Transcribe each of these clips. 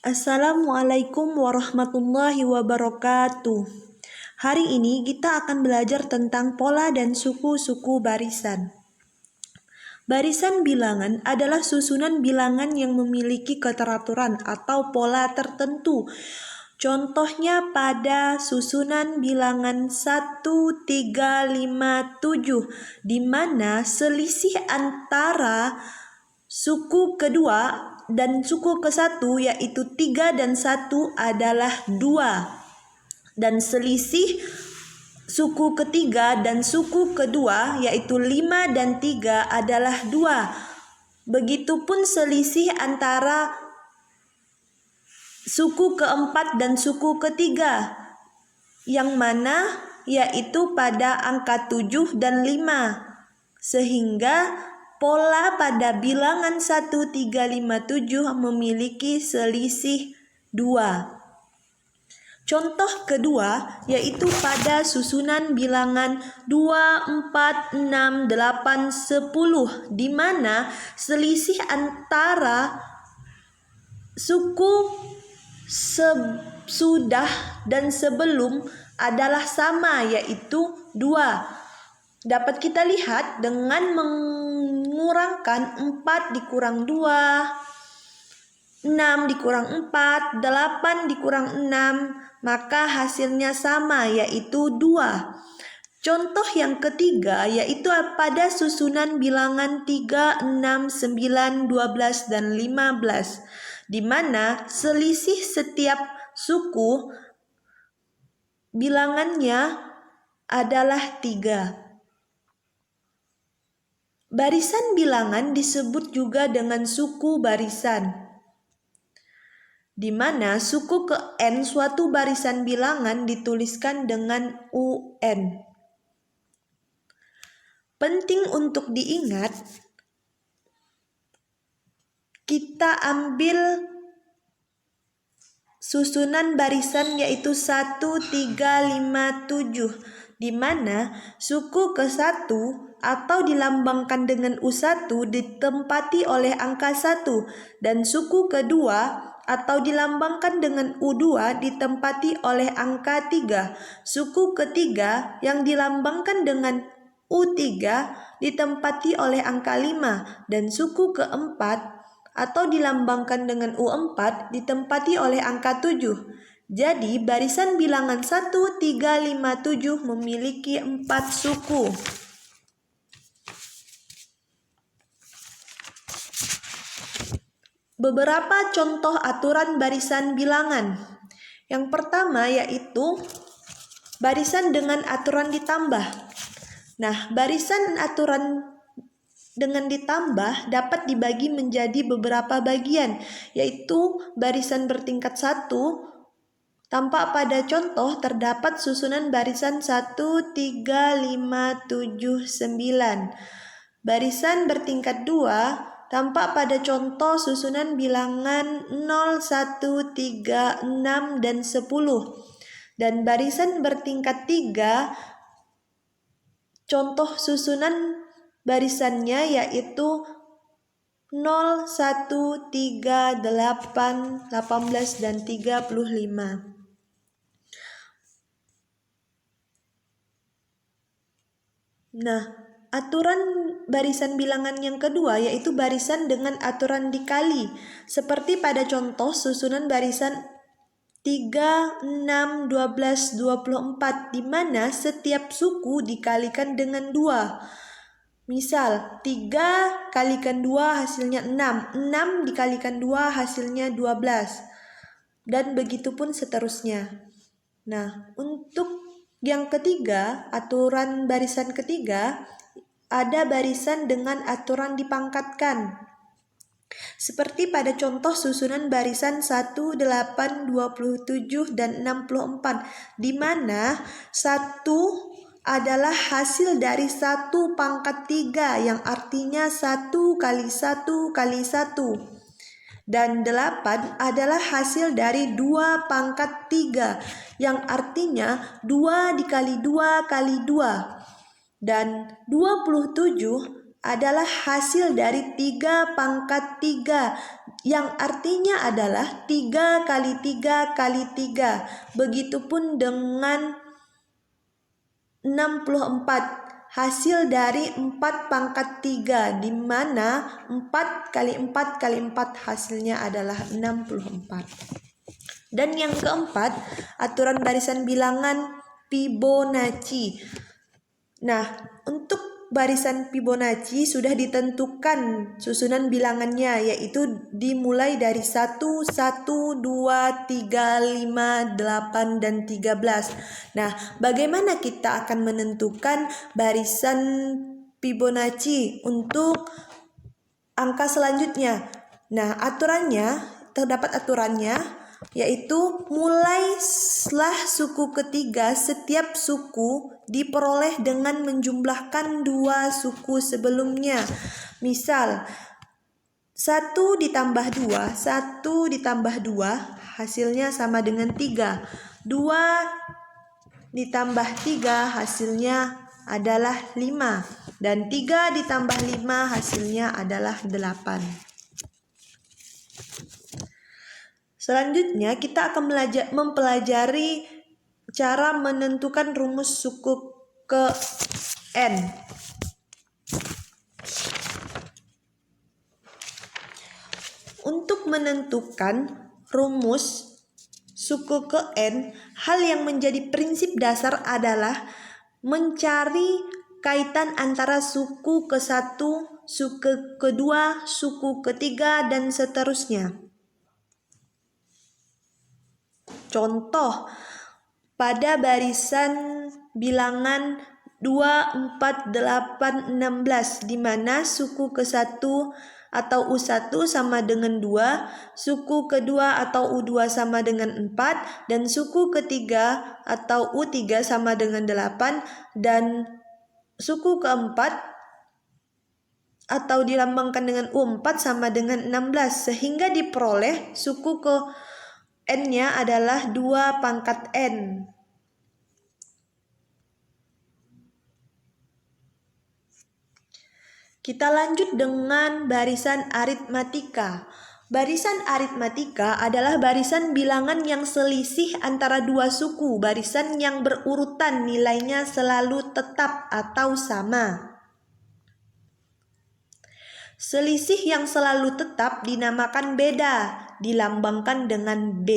Assalamualaikum warahmatullahi wabarakatuh. Hari ini kita akan belajar tentang pola dan suku-suku barisan. Barisan bilangan adalah susunan bilangan yang memiliki keteraturan atau pola tertentu. Contohnya pada susunan bilangan 1, 3, 5, 7, di mana selisih antara suku kedua dan suku ke-1 yaitu 3 dan 1 adalah 2. Dan selisih suku ketiga dan suku kedua yaitu 5 dan 3 adalah 2. Begitupun selisih antara suku keempat dan suku ketiga, yang mana yaitu pada angka 7 dan 5. Sehingga pola pada bilangan 1, 3, 5, 7 memiliki selisih 2. Contoh kedua yaitu pada susunan bilangan 2, 4, 6, 8, 10, di mana selisih antara suku sesudah dan sebelum adalah sama yaitu 2. Dapat kita lihat dengan mengurangkan 4 dikurang 2, 6 dikurang 4, 8 dikurang 6, maka hasilnya sama yaitu 2. Contoh yang ketiga yaitu pada susunan bilangan 3, 6, 9, 12, dan 15, di mana selisih setiap suku bilangannya adalah 3. Barisan bilangan disebut juga dengan suku barisan, di mana suku ke N suatu barisan bilangan dituliskan dengan UN. Penting untuk diingat, kita ambil susunan barisan yaitu 1, 3, 5, 7, di mana suku ke-1 atau dilambangkan dengan U1 ditempati oleh angka 1 dan suku kedua atau dilambangkan dengan U2 ditempati oleh angka 3. Suku ketiga yang dilambangkan dengan U3 ditempati oleh angka 5 dan suku keempat atau dilambangkan dengan U4 ditempati oleh angka 7. Jadi barisan bilangan 1, 3, 5, 7 memiliki 4 suku. Beberapa contoh aturan barisan bilangan. Yang pertama yaitu barisan dengan aturan ditambah. Nah, barisan aturan dengan ditambah dapat dibagi menjadi beberapa bagian, yaitu barisan bertingkat 1. Tampak pada contoh terdapat susunan barisan 1, 3, 5, 7, 9. Barisan bertingkat 2 tampak pada contoh susunan bilangan 0, 1, 3, 6, dan 10. Dan barisan bertingkat 3 contoh susunan barisannya yaitu 0, 1, 3, 8, 18, dan 35. Nah, aturan barisan bilangan yang kedua yaitu barisan dengan aturan dikali, seperti pada contoh susunan barisan 3, 6, 12, 24, di mana setiap suku dikalikan dengan 2. Misal, 3 kalikan 2 hasilnya 6, 6 dikalikan 2 hasilnya 12, dan begitupun seterusnya. Nah, untuk yang ketiga, aturan barisan ketiga, ada barisan dengan aturan dipangkatkan. Seperti pada contoh susunan barisan 1, 8, 27, dan 64, di mana 1 adalah hasil dari 1 pangkat 3 yang artinya 1 kali 1 kali 1. Dan 8 adalah hasil dari 2 pangkat 3 yang artinya 2 dikali 2 kali 2. Dan 27 adalah hasil dari 3 pangkat 3, yang artinya adalah 3 kali 3 kali 3. Begitupun dengan 64, hasil dari 4 pangkat 3, di mana 4 kali 4 kali 4 hasilnya adalah 64. Dan yang keempat, aturan barisan bilangan Fibonacci. Nah, untuk barisan Fibonacci sudah ditentukan susunan bilangannya, yaitu dimulai dari 1, 1, 2, 3, 5, 8, dan 13. Nah, bagaimana kita akan menentukan barisan Fibonacci untuk angka selanjutnya? Nah, terdapat aturannya, yaitu mulai setelah suku ketiga, setiap suku diperoleh dengan menjumlahkan 2 suku sebelumnya. Misal 1 ditambah 2, 1 ditambah 2 hasilnya sama dengan 3. 2 ditambah 3 hasilnya adalah 5. Dan 3 ditambah 5 hasilnya adalah 8. Selanjutnya kita akan mempelajari cara menentukan rumus suku ke N. Untuk menentukan rumus suku ke N, hal yang menjadi prinsip dasar adalah mencari kaitan antara suku ke-1, suku kedua, suku ketiga, dan seterusnya. Contoh, pada barisan bilangan 2, 4, 8, 16, di mana suku ke-1 atau U1 sama dengan 2, suku kedua atau U2 sama dengan 4, dan suku ketiga atau U3 sama dengan 8, dan suku keempat atau dilambangkan dengan U4 sama dengan 16, sehingga diperoleh suku ke N-nya adalah 2 pangkat N. Kita lanjut dengan barisan aritmatika. Barisan aritmatika adalah barisan bilangan yang selisih antara 2 suku, barisan yang berurutan nilainya selalu tetap atau sama. Selisih yang selalu tetap dinamakan beda, dilambangkan dengan B.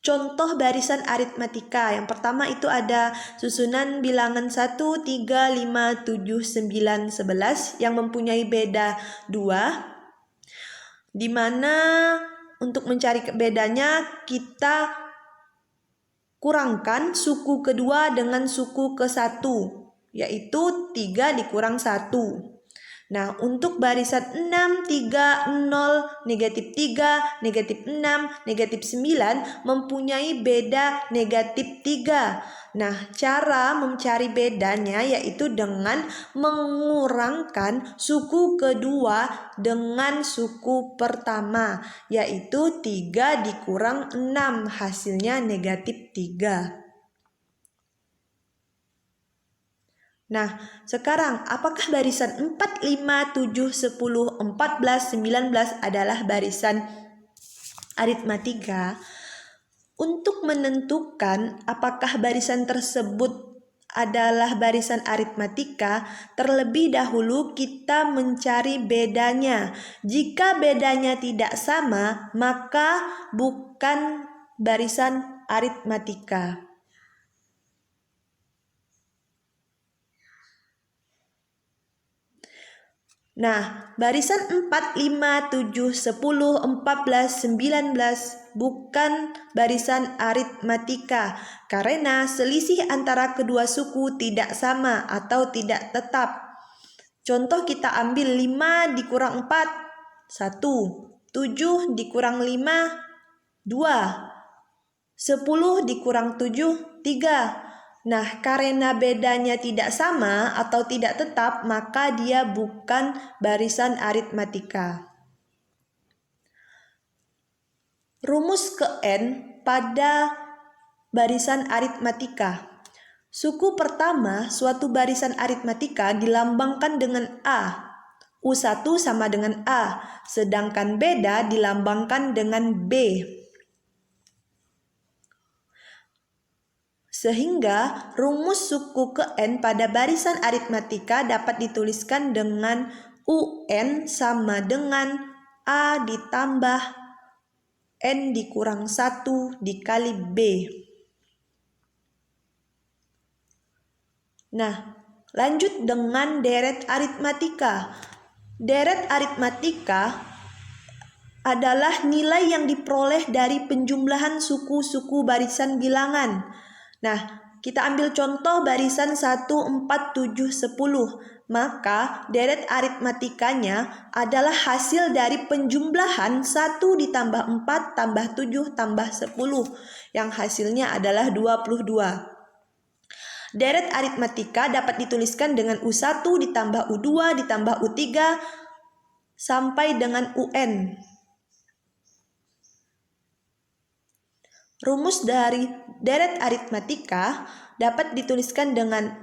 Contoh barisan aritmatika. Yang pertama itu ada susunan bilangan 1, 3, 5, 7, 9, 11 yang mempunyai beda 2. Di mana untuk mencari bedanya kita kurangkan suku kedua dengan suku ke-1, yaitu 3 dikurang 1. Nah, untuk barisan 6, 3, 0, negatif 3, negatif 6, negatif 9 mempunyai beda negatif 3. Nah, cara mencari bedanya yaitu dengan mengurangkan suku kedua dengan suku pertama, yaitu 3 dikurang 6, hasilnya negatif 3. Nah, sekarang apakah barisan 4, 5, 7, 10, 14, 19 adalah barisan aritmatika? Untuk menentukan apakah barisan tersebut adalah barisan aritmatika, terlebih dahulu kita mencari bedanya. Jika bedanya tidak sama, maka bukan barisan aritmatika. Nah, barisan 4, 5, 7, 10, 14, 19 bukan barisan aritmatika karena selisih antara kedua suku tidak sama atau tidak tetap. Contoh kita ambil 5 dikurang 4, 1. 7 dikurang 5, 2. 10 dikurang 7, 3. Nah, karena bedanya tidak sama atau tidak tetap, maka dia bukan barisan aritmatika. Rumus ke N pada barisan aritmatika. Suku pertama suatu barisan aritmatika dilambangkan dengan A. U1 sama dengan A, sedangkan beda dilambangkan dengan B. Sehingga rumus suku ke N pada barisan aritmatika dapat dituliskan dengan UN sama dengan A ditambah N dikurang 1 dikali B. Nah, lanjut dengan deret aritmatika. Deret aritmatika adalah nilai yang diperoleh dari penjumlahan suku-suku barisan bilangan. Nah, kita ambil contoh barisan 1, 4, 7, 10. Maka deret aritmatikanya adalah hasil dari penjumlahan 1 ditambah 4 tambah 7 tambah 10. Yang hasilnya adalah 22. Deret aritmatika dapat dituliskan dengan U1 ditambah U2 ditambah U3 sampai dengan UN. Rumus dari deret aritmatika dapat dituliskan dengan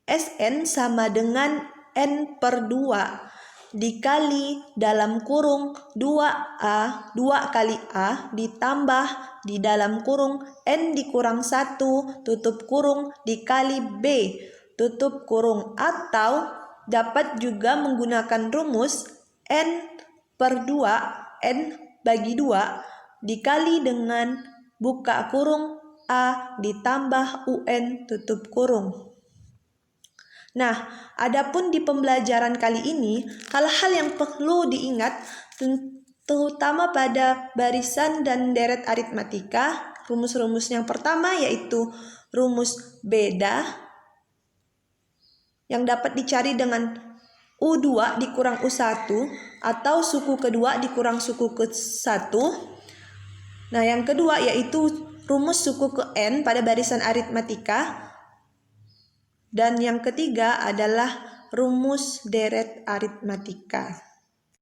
Sn sama dengan N per 2 dikali dalam kurung 2A 2 kali A ditambah di dalam kurung N dikurang 1 tutup kurung dikali B tutup kurung, atau dapat juga menggunakan rumus N per 2 N bagi 2 dikali dengan buka kurung A ditambah UN tutup kurung. Nah, adapun di pembelajaran kali ini, hal-hal yang perlu diingat terutama pada barisan dan deret aritmatika, rumus-rumus yang pertama yaitu rumus beda yang dapat dicari dengan U2 dikurang U1 atau suku kedua dikurang suku ke-1. Nah, yang kedua yaitu rumus suku ke N pada barisan aritmatika. Dan yang ketiga adalah rumus deret aritmatika.